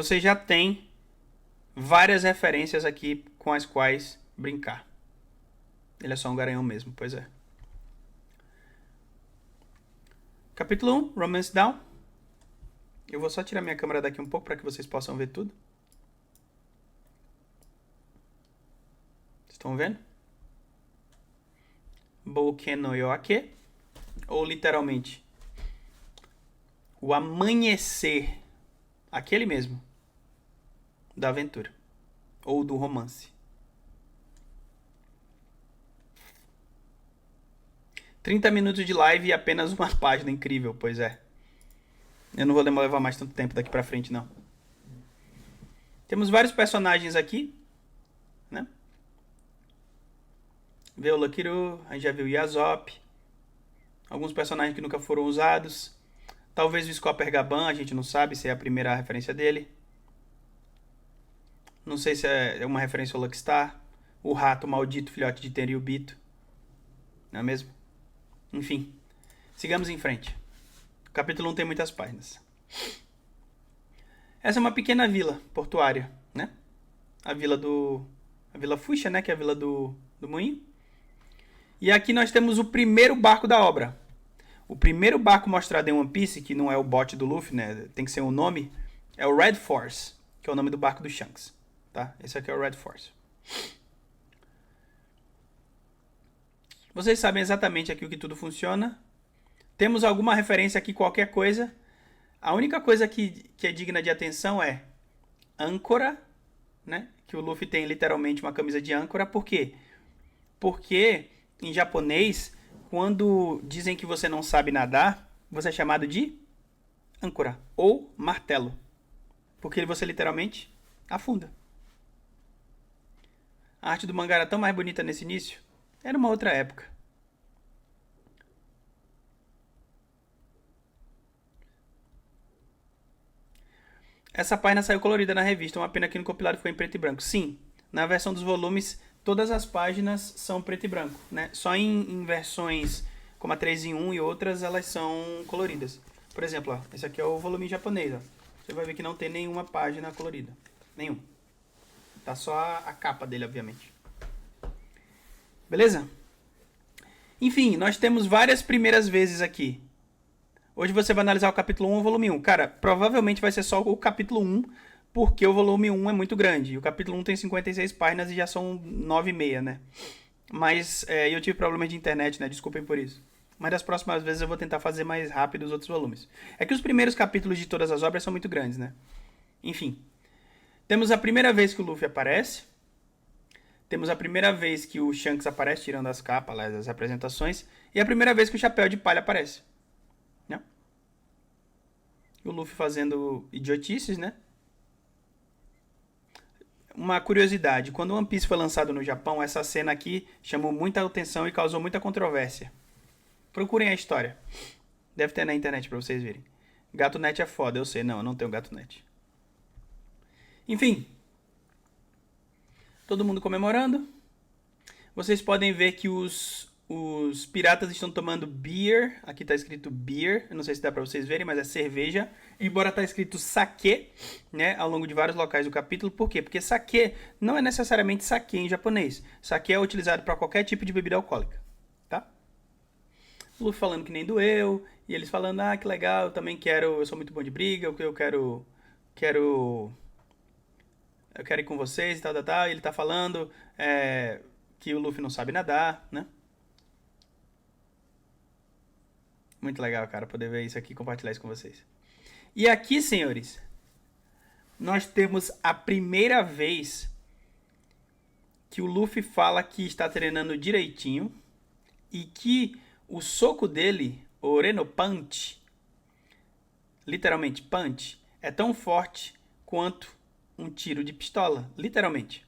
você já tem várias referências aqui com as quais brincar. Ele é só um garanhão mesmo, pois é. Capítulo 1, Romance Down. Eu vou só tirar minha câmera daqui um pouco para que vocês possam ver tudo. Estão vendo? Bouken no Yoake, ou literalmente, o amanhecer, aquele mesmo, da aventura, ou do romance. 30 minutos de live e apenas uma página, incrível, pois é. Eu não vou levar mais tanto tempo daqui pra frente, não. Temos vários personagens aqui, né? Vê o Lucky-Roo, a gente já viu o Yasop, alguns personagens que nunca foram usados. Talvez o Scopper Gaban, a gente não sabe se é a primeira referência dele. Não sei se é uma referência ao Luckstar. O Rato Maldito, filhote de Tenryubito. Não é mesmo? Enfim, sigamos em frente. O capítulo 1 tem muitas páginas. Essa é uma pequena vila portuária, né? A Vila Fuxa, né? Que é a vila do moinho. E aqui nós temos o primeiro barco da obra. O primeiro barco mostrado em One Piece, que não é o bote do Luffy, né? Tem que ser um nome, é o Red Force, que é o nome do barco do Shanks, tá? Esse aqui é o Red Force. Vocês sabem exatamente aqui o que tudo funciona. Temos alguma referência aqui, qualquer coisa. A única coisa que é digna de atenção é âncora, né? Que o Luffy tem literalmente uma camisa de âncora. Por quê? Porque em japonês, quando dizem que você não sabe nadar, você é chamado de âncora ou martelo. Porque você literalmente afunda. A arte do mangá era tão mais bonita nesse início. Era uma outra época. Essa página saiu colorida na revista, uma pena que no compilado ficou em preto e branco. Sim, na versão dos volumes, todas as páginas são preto e branco, né? Só em versões como a 3 em 1 e outras, elas são coloridas. Por exemplo, ó, esse aqui é o volume japonês. Ó. Você vai ver que não tem nenhuma página colorida. Nenhum. Tá só a capa dele, obviamente. Beleza? Enfim, nós temos várias primeiras vezes aqui. Hoje você vai analisar o capítulo 1 e o volume 1. Cara, provavelmente vai ser só o capítulo 1, porque o volume 1 é muito grande. E o capítulo 1 tem 56 páginas e já são 9,5, né? Mas eu tive problemas de internet, né? Desculpem por isso. Mas das próximas vezes eu vou tentar fazer mais rápido os outros volumes. É que os primeiros capítulos de todas as obras são muito grandes, né? Enfim. Temos a primeira vez que o Luffy aparece. Temos a primeira vez que o Shanks aparece, tirando as capas, as apresentações. E a primeira vez que o Chapéu de Palha aparece. Né? E o Luffy fazendo idiotices, né? Uma curiosidade, quando One Piece foi lançado no Japão, essa cena aqui chamou muita atenção e causou muita controvérsia. Procurem a história. Deve ter na internet pra vocês verem. Gato Net é foda, eu sei. Não, eu não tenho Gato Net. Enfim. Todo mundo comemorando. Vocês podem ver que os piratas estão tomando beer. Aqui tá escrito beer. Eu não sei se dá pra vocês verem, mas é cerveja. Embora tá escrito sake, né? Ao longo de vários locais do capítulo. Por quê? Porque sake não é necessariamente sake em japonês. Sake é utilizado para qualquer tipo de bebida alcoólica. Tá? O Luffy falando que nem doeu. E eles falando, ah, que legal, eu também quero. Eu sou muito bom de briga. Eu quero ir com vocês e tal, tal, tal. E ele tá falando que o Luffy não sabe nadar, né? Muito legal, cara, poder ver isso aqui e compartilhar isso com vocês. E aqui, senhores, nós temos a primeira vez que o Luffy fala que está treinando direitinho e que o soco dele, o Reno Punch, literalmente punch, é tão forte quanto um tiro de pistola, literalmente.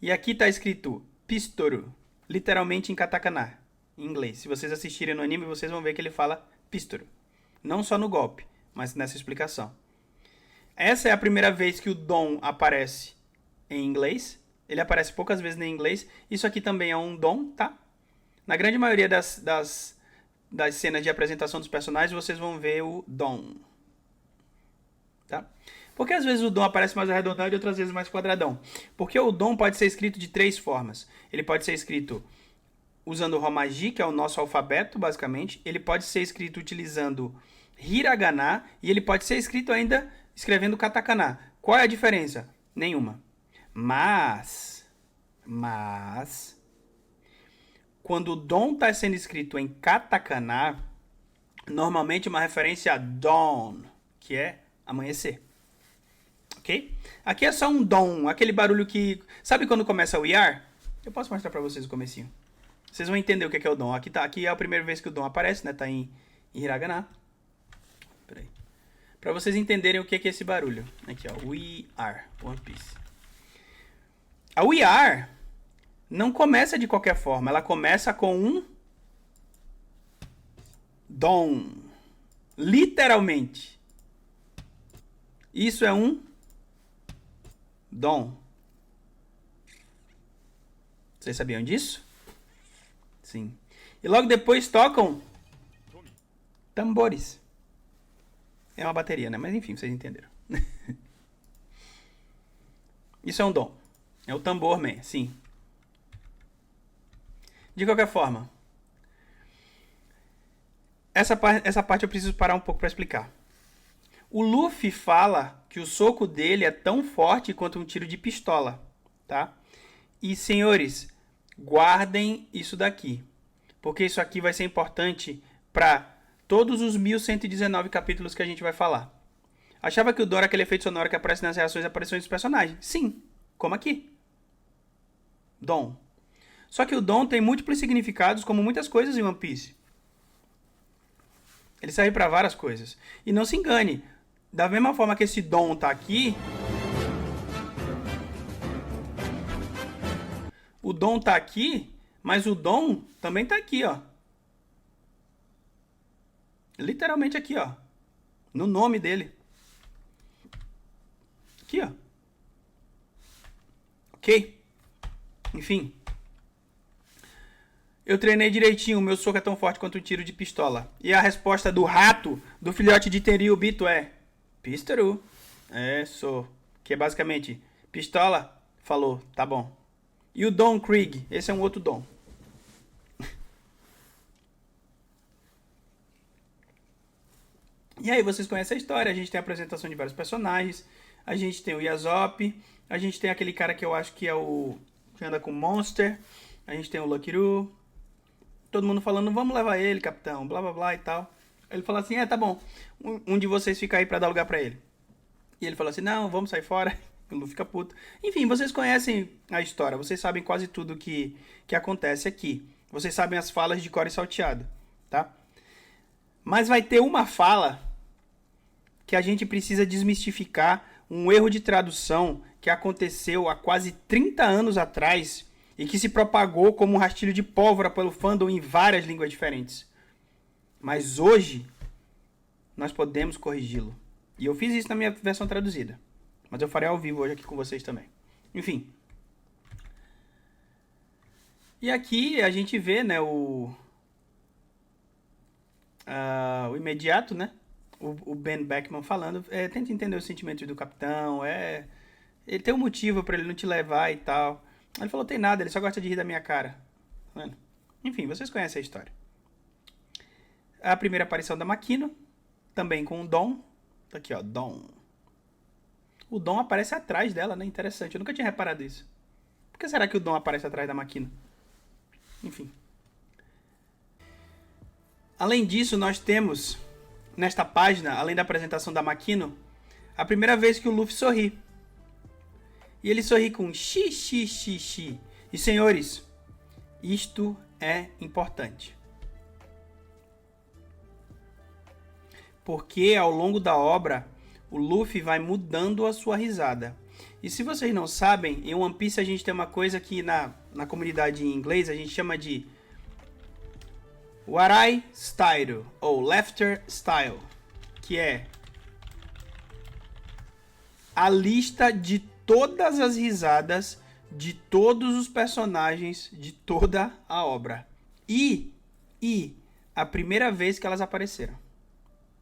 E aqui está escrito Pistoru, literalmente em katakana, em inglês. Se vocês assistirem no anime, vocês vão ver que ele fala Pistoru. Não só no golpe, mas nessa explicação. Essa é a primeira vez que o Dom aparece em inglês. Ele aparece poucas vezes em inglês. Isso aqui também é um Dom, tá? Na grande maioria das cenas de apresentação dos personagens, vocês vão ver o Dom. Tá? Por que às vezes o Dom aparece mais arredondado e outras vezes mais quadradão? Porque o Dom pode ser escrito de 3 formas. Ele pode ser escrito usando o Romaji, que é o nosso alfabeto, basicamente. Ele pode ser escrito utilizando Hiragana e ele pode ser escrito ainda escrevendo Katakana. Qual é a diferença? Nenhuma. Mas, quando o Dom está sendo escrito em Katakana, normalmente é uma referência a Dawn, que é amanhecer. Ok? Aqui é só um Dom, aquele barulho que... Sabe quando começa o IR? Eu posso mostrar para vocês o comecinho. Vocês vão entender o que é o Dom. Aqui é a primeira vez que o Dom aparece, né? Tá em Hiragana. Peraí. Para vocês entenderem o que é esse barulho. Aqui, ó. We are One Piece. A We are não começa de qualquer forma. Ela começa com um Dom. Literalmente. Isso é um Dom. Vocês sabiam disso? Sim. E logo depois tocam tambores. É uma bateria, né? Mas enfim, vocês entenderam. Isso é um Dom. É o tambor, man. Sim. De qualquer forma. Essa parte eu preciso parar um pouco para explicar. O Luffy fala que o soco dele é tão forte quanto um tiro de pistola, tá? E, senhores, guardem isso daqui, porque isso aqui vai ser importante para todos os 1119 capítulos que a gente vai falar. Achava que o Dom era aquele efeito sonoro que aparece nas reações e aparições dos personagens? Sim, como aqui. Dom. Só que o Dom tem múltiplos significados, como muitas coisas em One Piece. Ele serve para várias coisas. E não se engane, da mesma forma que esse Dom tá aqui, o Dom tá aqui, mas o Dom também tá aqui, ó. Literalmente aqui, ó. No nome dele. Aqui, ó. Ok? Enfim. Eu treinei direitinho, o meu soco é tão forte quanto um tiro de pistola. E a resposta do rato, do filhote de Tenryubito é... Pistoru. É, sou. Que é basicamente... Pistola? Falou, tá bom. E o Dom Krieg, esse é um outro Dom. E aí vocês conhecem a história, a gente tem a apresentação de vários personagens, a gente tem o Yasop, a gente tem aquele cara que eu acho que é o... que anda com o Monster, a gente tem o Lucky Roo, todo mundo falando, vamos levar ele, capitão, blá blá blá e tal. Ele falou assim, tá bom, um de vocês fica aí pra dar lugar pra ele. E ele falou assim, não, vamos sair fora. O Luffy fica puto. Enfim, vocês conhecem a história, vocês sabem quase tudo que acontece aqui. Vocês sabem as falas de Core Salteado, tá? Mas vai ter uma fala que a gente precisa desmistificar, um erro de tradução que aconteceu há quase 30 anos atrás e que se propagou como um rastilho de pólvora pelo fandom em várias línguas diferentes. Mas hoje, nós podemos corrigi-lo. E eu fiz isso na minha versão traduzida. Mas eu farei ao vivo hoje aqui com vocês também. Enfim. E aqui a gente vê, né, o imediato, né? O Ben Beckman falando. Tenta entender os sentimentos do capitão. Ele tem um motivo pra ele não te levar e tal. Ele falou, tem nada, ele só gosta de rir da minha cara. Tá vendo? Enfim, vocês conhecem a história. A primeira aparição da Makino. Também com o Dom. Tá aqui, ó, Dom. O Dom aparece atrás dela, né? Interessante. Eu nunca tinha reparado isso. Por que será que o Dom aparece atrás da Makino? Enfim. Além disso, nós temos, nesta página, além da apresentação da Makino, a primeira vez que o Luffy sorri. E ele sorri com xi, xi, xi, xi. E, senhores, isto é importante. Porque, ao longo da obra, o Luffy vai mudando a sua risada. E se vocês não sabem, em One Piece a gente tem uma coisa que na comunidade em inglês a gente chama de Warai Style, ou Laughter Style, que é a lista de todas as risadas de todos os personagens de toda a obra. E a primeira vez que elas apareceram.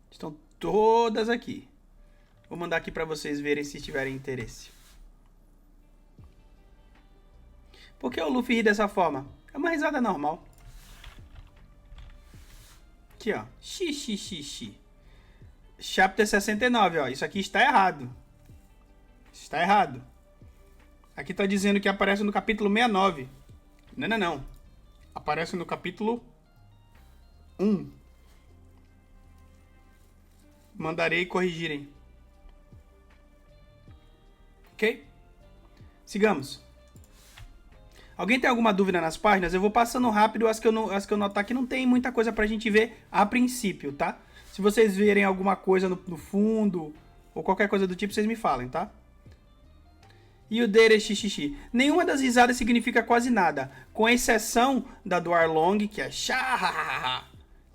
Estão todas aqui. Vou mandar aqui pra vocês verem se tiverem interesse. Por que o Luffy ri dessa forma? É uma risada normal. Aqui, ó. Xixi. Chapter 69, ó. Isso aqui está errado. Está errado. Aqui tá dizendo que aparece no capítulo 69. Não. Aparece no capítulo 1. Mandarei corrigirem. Ok? Sigamos. Alguém tem alguma dúvida nas páginas? Eu vou passando rápido as que eu notar que não tem muita coisa pra gente ver a princípio, tá? Se vocês verem alguma coisa no fundo ou qualquer coisa do tipo, vocês me falem, tá? E o dere xixi. Nenhuma das risadas significa quase nada, com exceção da do Arlong, que é Shark,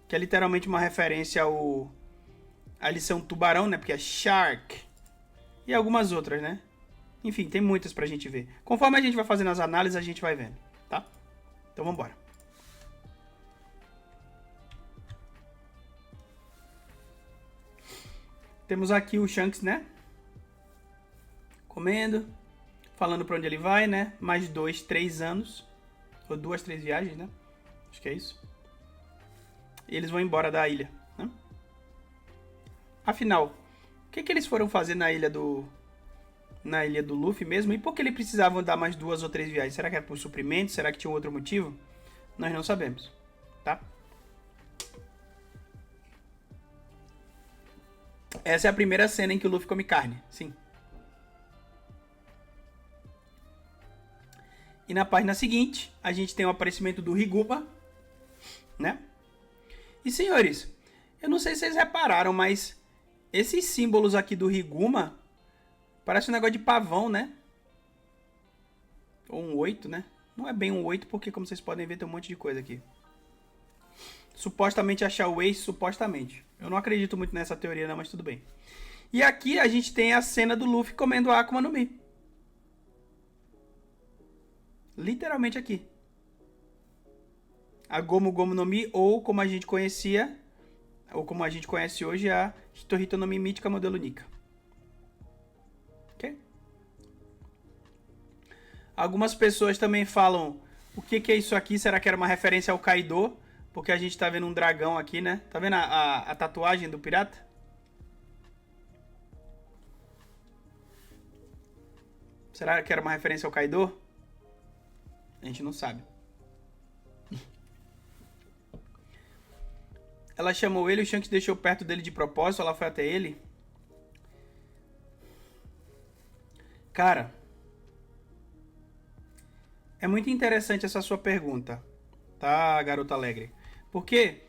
que é literalmente uma referência à lição tubarão, né? Porque é Shark. E algumas outras, né? Enfim, tem muitas pra gente ver. Conforme a gente vai fazendo as análises, a gente vai vendo, tá? Então vamos embora. Temos aqui o Shanks, né? Comendo. Falando pra onde ele vai, né? Mais 2, 3 anos. Ou 2, 3 viagens, né? Acho que é isso. E eles vão embora da ilha, né? Afinal, o que eles foram fazer na ilha do Luffy mesmo? E por que eles precisavam dar mais 2 ou 3 viagens? Será que era por suprimento? Será que tinha um outro motivo? Nós não sabemos, tá? Essa é a primeira cena em que o Luffy come carne, sim. E na página seguinte, a gente tem o aparecimento do Higuma, né? E, senhores, eu não sei se vocês repararam, mas esses símbolos aqui do Higuma parece um negócio de pavão, né? Ou um 8, né? Não é bem um 8, porque, como vocês podem ver, tem um monte de coisa aqui. Supostamente achar o Ace, supostamente. Eu não acredito muito nessa teoria, não, mas tudo bem. E aqui a gente tem a cena do Luffy comendo a Akuma no Mi. Literalmente aqui. A Gomu Gomu no Mi, ou como a gente conhecia, ou como a gente conhece hoje, a Hitohito no Mi Mítica modelo Nika. Ok? Algumas pessoas também falam, o que é isso aqui? Será que era uma referência ao Kaido? Porque a gente tá vendo um dragão aqui, né? Tá vendo a tatuagem do pirata? Será que era uma referência ao Kaido? A gente não sabe. Ela chamou ele, o Shanks deixou perto dele de propósito, ela foi até ele. Cara, é muito interessante essa sua pergunta, tá, garota alegre? Porque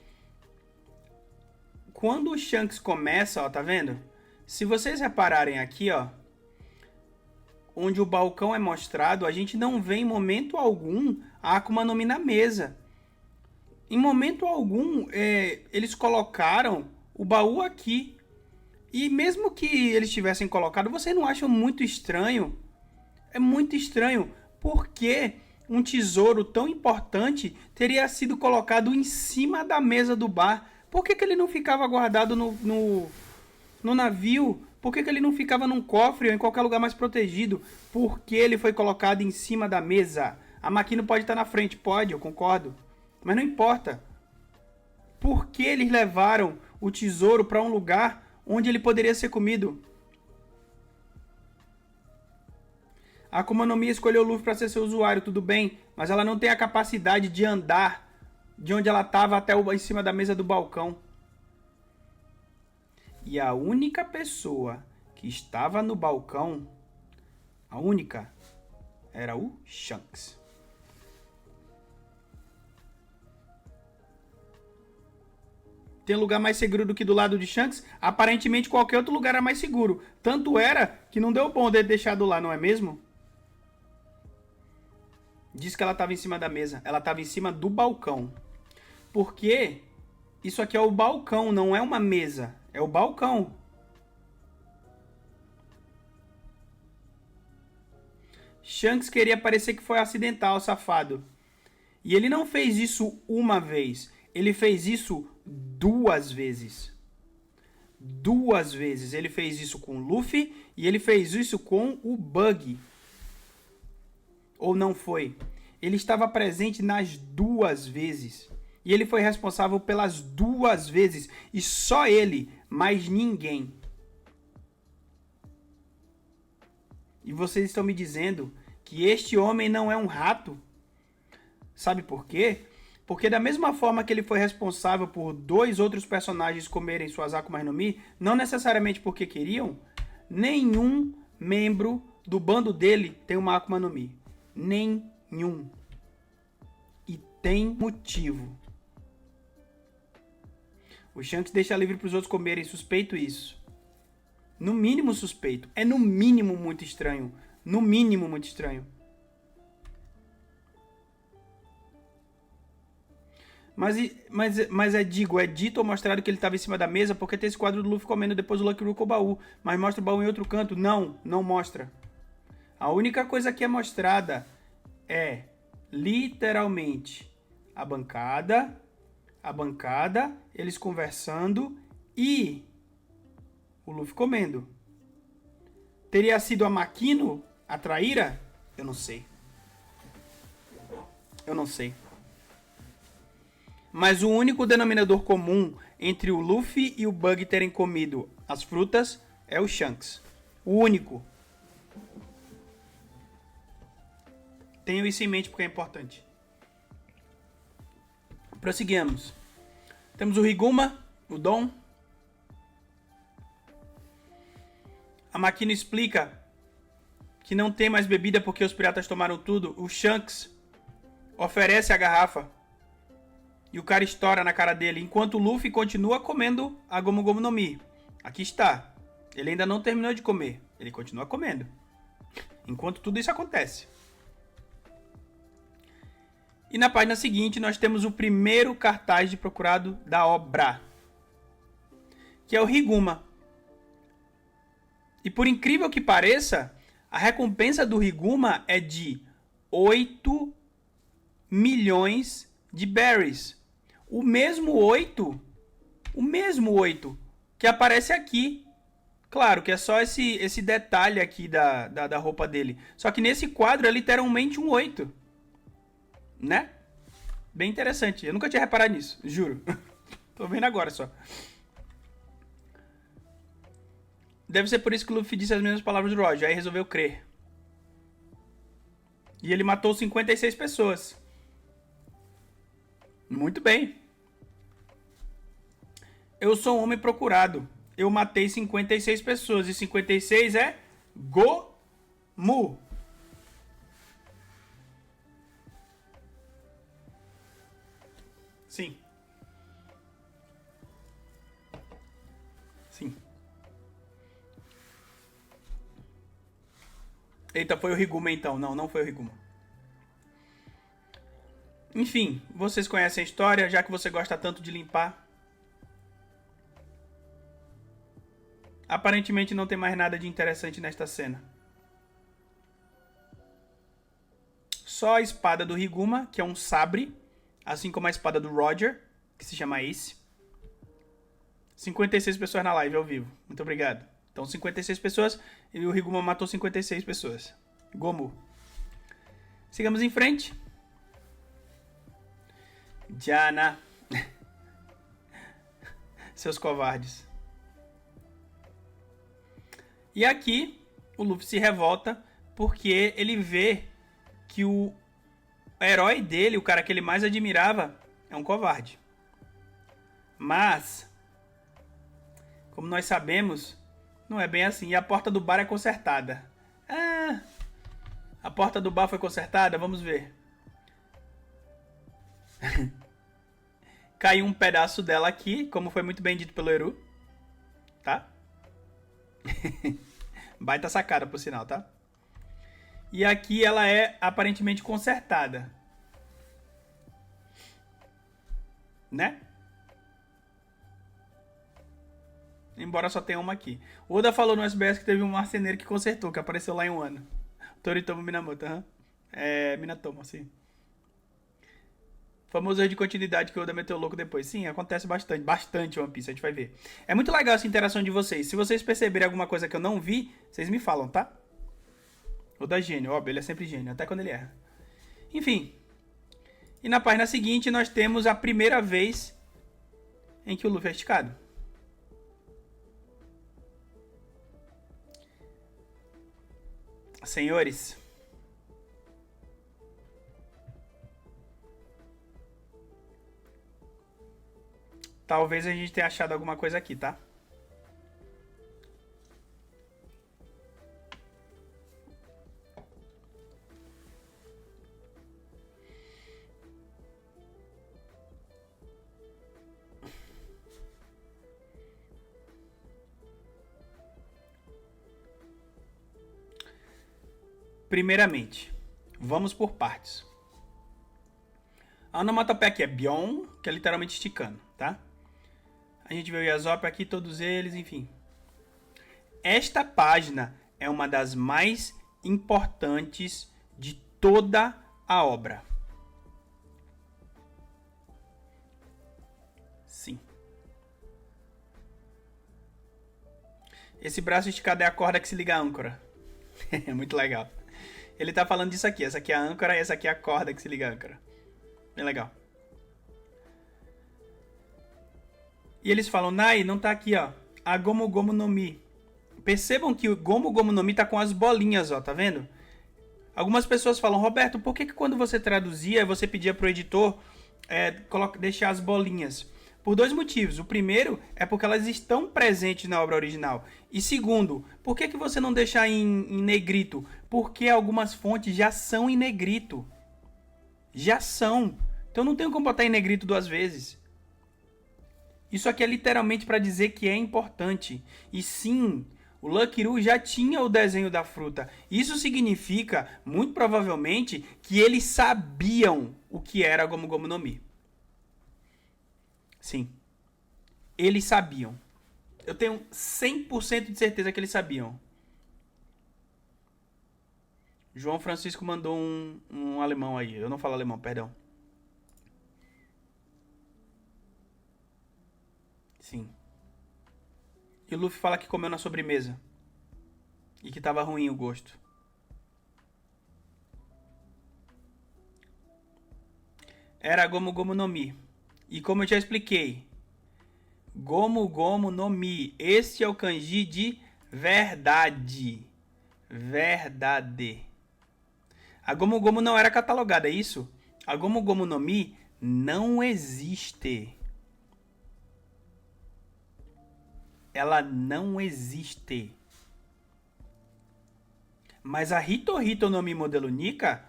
quando o Shanks começa, ó, tá vendo? Se vocês repararem aqui, ó, onde o balcão é mostrado, a gente não vê em momento algum a Akuma no Mi na mesa. Em momento algum, eles colocaram o baú aqui. E mesmo que eles tivessem colocado, vocês não acham muito estranho? É muito estranho. Por que um tesouro tão importante teria sido colocado em cima da mesa do bar? Por que ele não ficava guardado no navio? Por que ele não ficava num cofre ou em qualquer lugar mais protegido? Por que ele foi colocado em cima da mesa? A Makino pode estar na frente, pode, eu concordo. Mas não importa. Por que eles levaram o tesouro para um lugar onde ele poderia ser comido? A Akuma no Mi escolheu o Luffy para ser seu usuário, tudo bem, mas ela não tem a capacidade de andar de onde ela estava até em cima da mesa do balcão. E a única pessoa que estava no balcão, a única, era o Shanks. Tem lugar mais seguro do que do lado de Shanks? Aparentemente qualquer outro lugar era mais seguro. Tanto era que não deu bom dele deixado lá, não é mesmo? Diz que ela estava em cima da mesa. Ela estava em cima do balcão. Porque isso aqui é o balcão, não é uma mesa. É o balcão. Shanks queria parecer que foi acidental, safado. E ele não fez isso uma vez. Ele fez isso 2 vezes. 2 vezes. Ele fez isso com o Luffy e ele fez isso com o Bug. Ou não foi? Ele estava presente nas 2 vezes. E ele foi responsável pelas 2 vezes. E só ele, mais ninguém. E vocês estão me dizendo que este homem não é um rato? Sabe por quê? Porque da mesma forma que ele foi responsável por 2 outros personagens comerem suas Akuma no Mi, não necessariamente porque queriam, nenhum membro do bando dele tem uma Akuma no Mi. Nenhum. E tem motivo. O Shanks deixa livre para os outros comerem, suspeito isso. No mínimo suspeito. É no mínimo muito estranho. No mínimo muito estranho. Mas é dito ou mostrado que ele estava em cima da mesa porque tem esse quadro do Luffy comendo depois o Lucky Rook o baú. Mas mostra o baú em outro canto? Não, não mostra. A única coisa que é mostrada é literalmente a bancada, eles conversando e o Luffy comendo. Teria sido a Makino a traíra? Eu não sei. Mas o único denominador comum entre o Luffy e o Bug terem comido as frutas é o Shanks. O único. Tenham isso em mente porque é importante. Prosseguimos. Temos o Higuma, o Dom. A Makino explica que não tem mais bebida porque os piratas tomaram tudo. O Shanks oferece a garrafa. E o cara estoura na cara dele, enquanto o Luffy continua comendo a Gomu Gomu no Mi. Aqui está. Ele ainda não terminou de comer. Ele continua comendo. Enquanto tudo isso acontece. E na página seguinte nós temos o primeiro cartaz de procurado da obra. Que é o Higuma. E por incrível que pareça, a recompensa do Higuma é de 8 milhões de berries. O mesmo 8 que aparece aqui. Claro que é só esse detalhe aqui da roupa dele. Só que nesse quadro é literalmente um 8. Né? Bem interessante. Eu nunca tinha reparado nisso, juro. Tô vendo agora só. Deve ser por isso que o Luffy disse as mesmas palavras do Roger. Aí resolveu crer. E ele matou 56 pessoas. Muito bem. Eu sou um homem procurado. Eu matei 56 pessoas. E 56 é Gomu. Sim. Sim. Eita, foi o Higuma então. Não, não foi o Higuma. Enfim, vocês conhecem a história, já que você gosta tanto de limpar. Aparentemente não tem mais nada de interessante nesta cena. Só a espada do Higuma, que é um sabre, assim como a espada do Roger, que se chama Ace. 56 pessoas na live ao vivo. Muito obrigado. Então 56 pessoas e o Higuma matou 56 pessoas. Gomu. Sigamos em frente. Diana. Seus covardes. E aqui o Luffy se revolta porque ele vê que o herói dele, o cara que ele mais admirava, é um covarde. Mas, como nós sabemos, não é bem assim. E a porta do bar é consertada. Ah, a porta do bar foi consertada? Vamos ver. Caiu um pedaço dela aqui, como foi muito bem dito pelo Eru. Tá? Baita sacada, por sinal, tá? E aqui ela é aparentemente consertada. Né? Embora só tenha uma aqui. O Oda falou no SBS que teve um marceneiro que consertou, que apareceu lá em um ano. Toritomo Minamoto, Minatomo, sim. Famoso erro de continuidade que o Oda meteu louco depois. Sim, acontece bastante. Bastante One Piece, a gente vai ver. É muito legal essa interação de vocês. Se vocês perceberem alguma coisa que eu não vi, vocês me falam, tá? Oda é gênio, óbvio, ele é sempre gênio, até quando ele erra. Enfim. E na página seguinte nós temos a primeira vez em que o Luffy é esticado. Senhores, talvez a gente tenha achado alguma coisa aqui, tá? Primeiramente, vamos por partes. A onomatopeia aqui é Bion, que é literalmente esticando, tá? A gente vê o Yasop aqui, todos eles, enfim. Esta página é uma das mais importantes de toda a obra. Sim. Esse braço esticado é a corda que se liga à âncora. É muito legal. Ele tá falando disso aqui. Essa aqui é a âncora e essa aqui é a corda que se liga à âncora. Bem legal. E eles falam, Nai, não tá aqui, ó. A Gomu Gomu no Mi. Percebam que o Gomu Gomu no Mi tá com as bolinhas, ó, tá vendo? Algumas pessoas falam, Roberto, por que quando você traduzia, você pedia pro editor deixar as bolinhas? Por dois motivos. O primeiro é porque elas estão presentes na obra original. E segundo, por que você não deixa em negrito? Porque algumas fontes já são em negrito. Já são. Então não tem como botar em negrito duas vezes. Isso aqui é literalmente para dizer que é importante. E sim, o Lucky Lu já tinha o desenho da fruta. Isso significa, muito provavelmente, que eles sabiam o que era Gomu Gomu no Mi. Sim. Eles sabiam. Eu tenho 100% de certeza que eles sabiam. João Francisco mandou um alemão aí. Eu não falo alemão, perdão. Sim. E o Luffy fala que comeu na sobremesa. E que tava ruim o gosto. Era Gomu Gomu no Mi. E como eu já expliquei, Gomu Gomu no Mi. Este é o kanji de verdade. Verdade. A Gomu Gomu não era catalogada, é isso? A Gomu Gomu no Mi não existe. Ela não existe. Mas a Hito Hito no Mi modelo Nika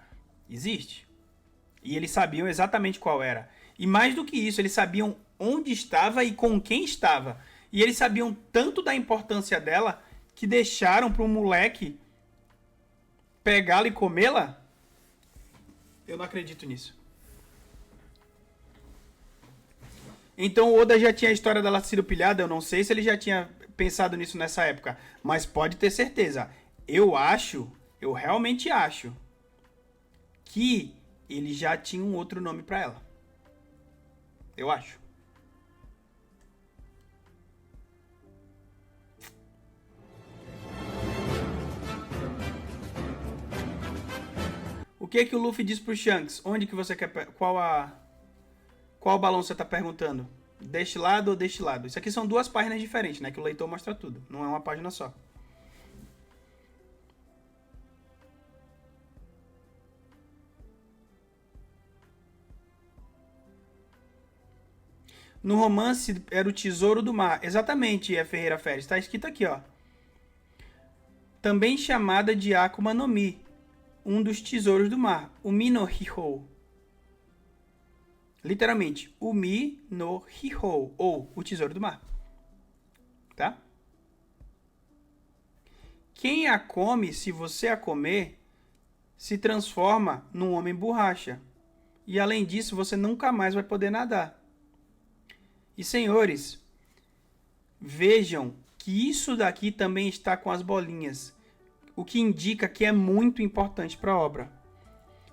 existe. E eles sabiam exatamente qual era. E mais do que isso, eles sabiam onde estava e com quem estava. E eles sabiam tanto da importância dela que deixaram para um moleque pegá-la e comê-la. Eu não acredito nisso. Então o Oda já tinha a história dela sido pilhada. Eu não sei se ele já tinha pensado nisso nessa época. Mas pode ter certeza. Eu realmente acho que ele já tinha um outro nome para ela. Eu acho. O que o Luffy diz pro Shanks? Onde que você quer... Qual balão você tá perguntando? Deste lado ou deste lado? Isso aqui são duas páginas diferentes, né? Que o leitor mostra tudo. Não é uma página só. No romance era o Tesouro do Mar. Exatamente, Ferreira Férez. Está escrito aqui, ó. Também chamada de Akuma no Mi. Um dos tesouros do mar. O Mi no Hihou. Literalmente, o Mi no Hihou. Ou o Tesouro do Mar. Tá? Quem a come, se você a comer, se transforma num homem borracha. E além disso, você nunca mais vai poder nadar. E senhores, vejam que isso daqui também está com as bolinhas, o que indica que é muito importante para a obra.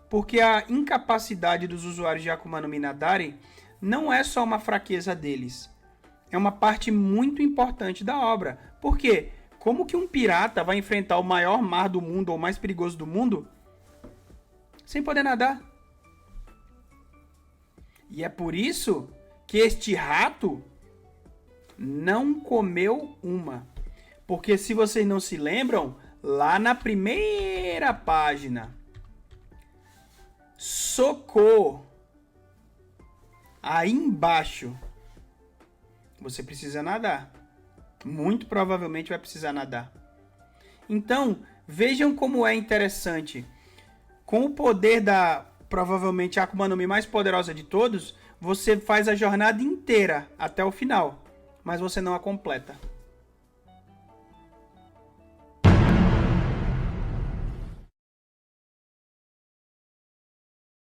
Porque a incapacidade dos usuários de Akuma no Mi nadarem não é só uma fraqueza deles. É uma parte muito importante da obra. Por quê? Como que um pirata vai enfrentar o maior mar do mundo ou o mais perigoso do mundo sem poder nadar? E é por isso que este rato não comeu uma. Porque se vocês não se lembram, lá na primeira página, Socorro, aí embaixo, você precisa nadar. Muito provavelmente vai precisar nadar. Então, vejam como é interessante. Com o poder da, provavelmente, a Akuma no Mi mais poderosa de todos, você faz a jornada inteira até o final, mas você não a completa.